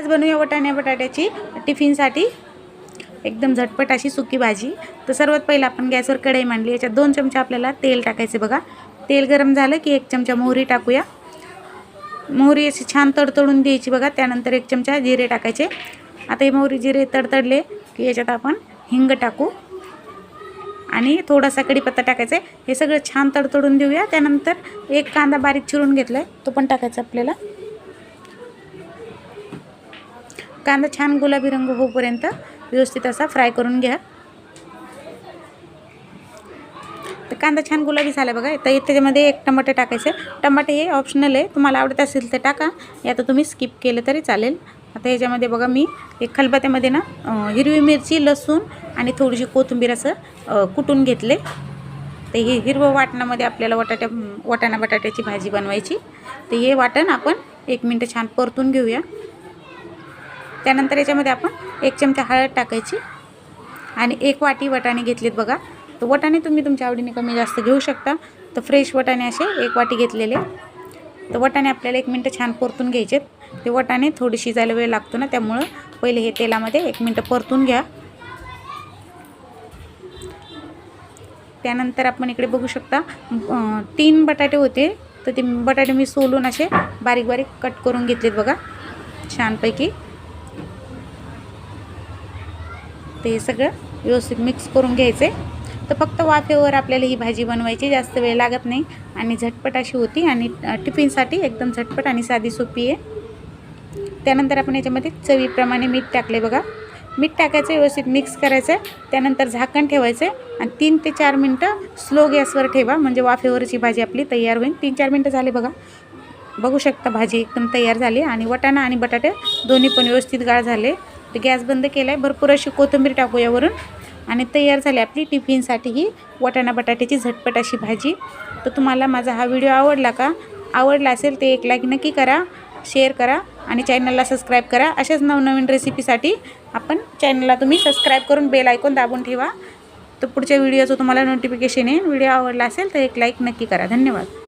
आज बनवूया वाटाणा बटाट्याची टिफिनसाठी एकदम झटपट अशी सुकी भाजी। तर सर्वात पहिला आपण गॅसवर कढई मांडली, याच्यात 2 चमचे आपल्याला तेल टाकायचे बघा। तेल गरम झालं की 1 चमचा मोहरी टाकूया। मोहरी अशी छान तडतडून द्यायची बघा। त्यानंतर 1 चमचा जिरे टाकायचे। आता हे मोहरी जिरे तडतडले की याच्यात आपण हिंग टाकू आणि थोडासा कढीपत्ता टाकायचा। हे सगळं छान तडतडून देऊया। त्यानंतर 1 कांदा बारीक चिरून घेतलाय, तो पण टाकायचा आपल्याला। कांदा छान गुलाबी रंग होईपर्यंत व्यवस्थित असा फ्राय करून घ्या। तर कांदा छान गुलाबी झाला बघा। तर त्याच्यामध्ये 1 टमाटर टाकायचे। टमाटे हे ऑप्शनल आहे, तुम्हाला आवडत असेल तर टाका, या तर तुम्ही स्किप केलं तरी चालेल। आता याच्यामध्ये बघा मी एक खलबत्त्यामध्ये ना हिरवी मिरची, लसूण आणि थोडीशी कोथिंबीर असं कुटून घेतले। तर हे हिरवं वाटणामध्ये आपल्याला वाटाणा बटाट्याची भाजी बनवायची। तर हे वाटण आपण 1 मिनिट छान परतून घेऊया। त्यानंतर याच्यामध्ये आपण 1 चमचा हळद टाकायची आणि 1 वाटी वाटाणे घेतलेत बघा। तर वाटाणे तुम्ही तुमच्या आवडीने कमी जास्त घेऊ शकता। तर फ्रेश वाटाणे असे 1 वाटी घेतलेले। तर वाटाणे आपल्याला 1 मिनिट छान परतून घ्यायचे। ते वाटाणे थोडी शिजायला वेळ लागतो ना, त्यामुळे पहिले हे तेलामध्ये 1 मिनिट परतून घ्या। त्यानंतर आपण इकडे बघू शकता 3 बटाटे होते, तर ते बटाटे मी सोलून असे बारीक बारीक कट करून घेतलेत बघा छानपैकी। ते सगळं व्यवस्थित मिक्स करून घ्यायचे। तर फक्त वाफेवर आपल्याला ही भाजी बनवायची, जास्त वेळ लागत नाही आणि झटपट अशी होती आणि टिफिनसाठी एकदम झटपट आणि साधी सोपी आहे। त्यानंतर आपण याच्यामध्ये चवीप्रमाणे मीठ टाकले बघा। मीठ टाकायचं, व्यवस्थित मिक्स करायचं। त्यानंतर झाकण ठेवायचं आणि 3 ते 4 मिनटं स्लो गॅसवर ठेवा, म्हणजे वाफेवरची भाजी आपली तयार होईल। 3-4 मिनटं झाले बघा, बघू शकता भाजी एकदम तयार झाली आणि वाटाणा आणि बटाटे दोन्ही पण व्यवस्थित गाळ झाले। तर गॅस बंद केलाय। भरपूर अशी कोथिंबीर टाकू यावरून आणि तयार झाली आपली टिफिनसाठी ही वाटाणा बटाट्याची झटपट अशी भाजी। तर तुम्हाला माझा हा व्हिडिओ आवडला का? आवडला असेल तर एक लाईक नक्की करा, शेअर करा आणि चॅनलला सबस्क्राईब करा। अशाच नवनवीन रेसिपीसाठी आपण चॅनलला तुम्ही सबस्क्राईब करून बेल आयकॉन दाबून ठेवा, तर पुढच्या व्हिडिओचं तुम्हाला नोटिफिकेशन येईल। व्हिडिओ आवडला असेल तर एक लाईक नक्की करा। धन्यवाद।